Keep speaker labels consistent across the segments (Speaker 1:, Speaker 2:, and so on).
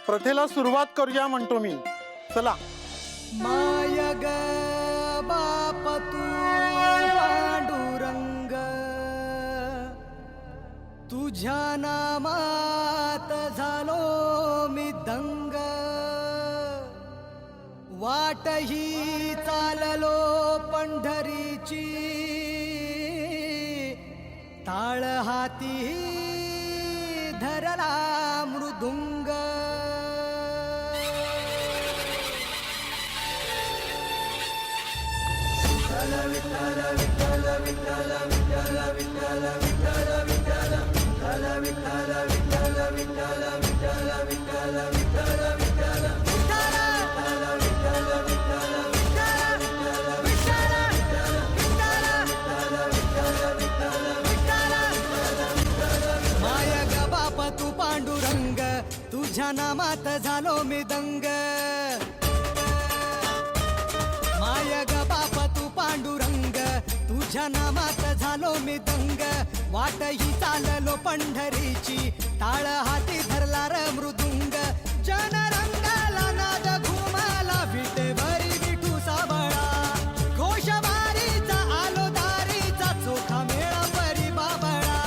Speaker 1: प्रथेला सुरुवात करूया म्हणतो मी. चला.
Speaker 2: माय ग बाप तू पांडुरंग, तुझ्या नामात झालो मी दंग. वाटही चाललो पंढरीची, ताळ हाती धरला मृदुंग. माय ग बाप तू पांडुरंग, तुझ्या नामात झालो मी दंग. माय ग बाप तू पांडुरंग, तुझ्या नामात झालो मी दंग. वाटही चाललो पंढरीची, टाळ हाती धरला र मृदुंग. जनरंगाला नाद घुमाला, विटेवरी विठू साबळा. घोषवारीचा आलो दारीचा, चोखा मेळा परी बाबळा.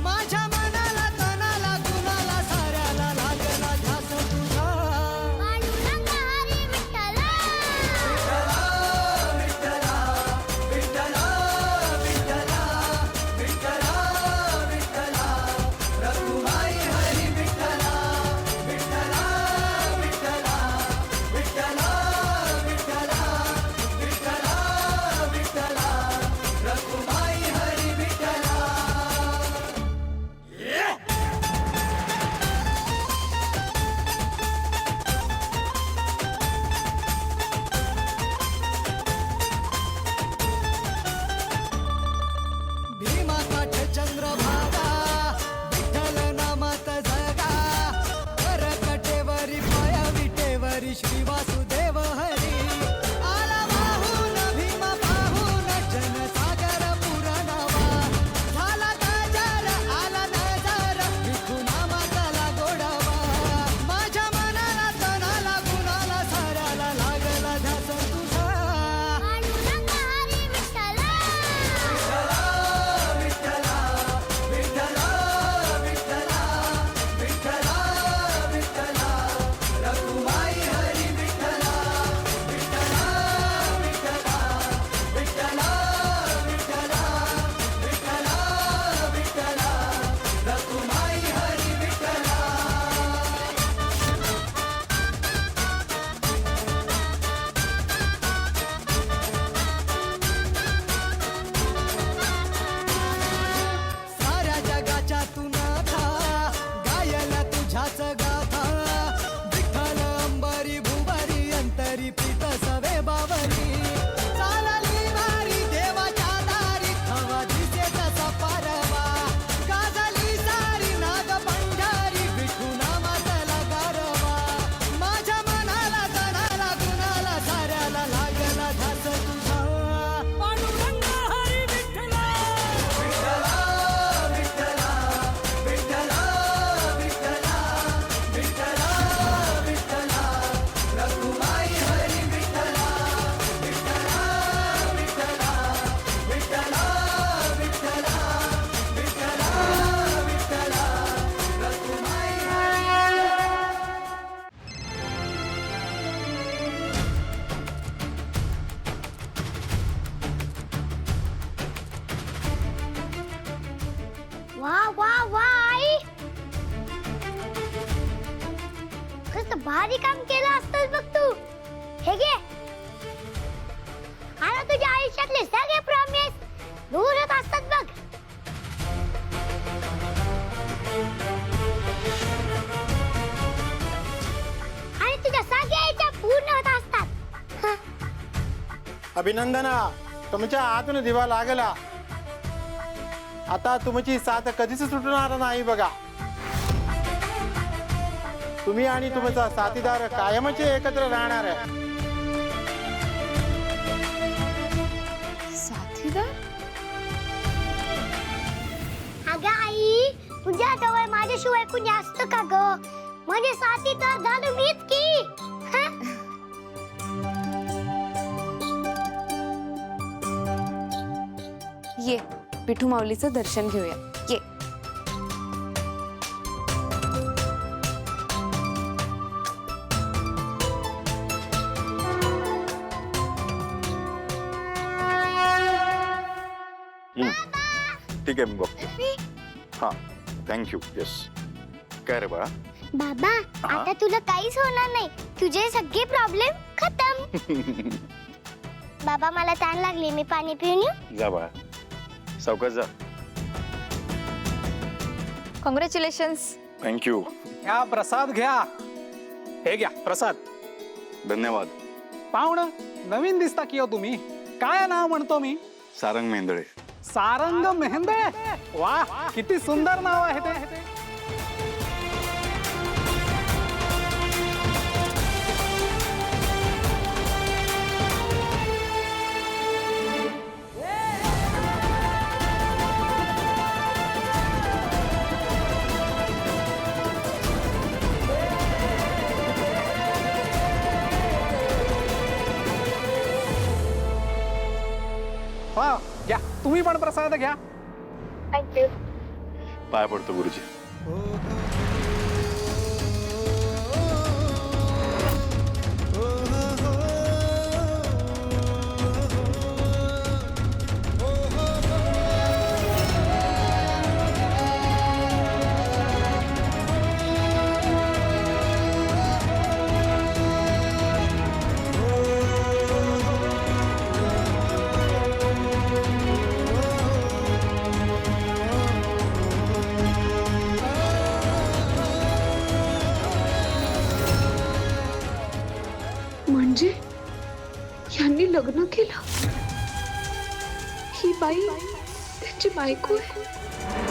Speaker 2: माझ्या मनाला तनाला गुणाला, साऱ्याला लागला ध्यास तुझा. भीमाकाठ चंद्रभागा, विठ्ठल नामात जगा. करकटेवरी पाया विटेवरी, श्री वासुदेव हरी. आला वाहून भीमा पाहून, जनसागर पुरणावा. झाला गजर आला नजर, विठू नामाचा गोडावा. माझ्या मनाला तनाला गुणाला, साऱ्याला लागला ध्यास तुझा. साऱ्या जगाच्या तू नाथा, गायला तुझ्याच गाथा. विठ्ठल अंबरी भुवरी, अंतरी प्रीत सवे बावरी. चालली वारी देवाच्या दारी, हवा दिसे तसा पारवा. गाजली सारी नाग पंढरी, विठू नामातला गारवा. माझ्या मनाला तनाला गुणाला, साऱ्याला लागला ध्यास तुझा. पांडुरंग हरी विठ्ठला.
Speaker 3: वा वा वा आई, कसं भारी काम केलं असतंस बघ तू. हे घे, आता तुझ्या आयुष्यातले सगळे प्रॉमिस दूरच असतात बघ. आणि तुझ्या सगळ्या इच्छा पूर्ण होत असतात.
Speaker 1: अभिनंदना, तुमच्या आतून दिवा लागला. आता तुमची साथ कधीच सुटणार नाही बघा. तुम्ही आणि तुमचा साथीदार कायमचे एकत्र राहणार आहे.
Speaker 4: साथीदार?
Speaker 3: अगं आई, तुझ्या जवळ माझ्याशिवाय कुणी असतं का ग? म्हणजे साथीदार झालो मीच की. हं?
Speaker 4: ये विठू माऊलीचं दर्शन घेऊया. ये.
Speaker 5: ठीक आहे मी बघतो. हा थँक्यू. येस. काय रे बाळा?
Speaker 3: बाबा आता तुला काहीच होणार नाही. तुझे सगळे प्रॉब्लेम खतम. बाबा मला तहान लागली, मी पाणी पिऊन येऊ?
Speaker 5: जा बाळा, सावकाश जा.
Speaker 4: कॉंग्रॅच्युलेशन्स.
Speaker 5: थँक्यू.
Speaker 6: घ्या प्रसाद घ्या. हे घ्या प्रसाद.
Speaker 5: धन्यवाद.
Speaker 6: पाहुणं नवीन दिसता की हो तुम्ही. काय नाव म्हणतो मी?
Speaker 5: सारंग मेंदळे.
Speaker 6: सारंग मेहंदे. वा किती सुंदर नाव आहे ते. वा घ्या तुम्ही पण प्रसाद घ्या.
Speaker 3: थँक्यू.
Speaker 5: पाय पडतो गुरुजी.
Speaker 7: म्हणजे यांनी लग्न केलं. ही बाई त्यांची बायको आहे.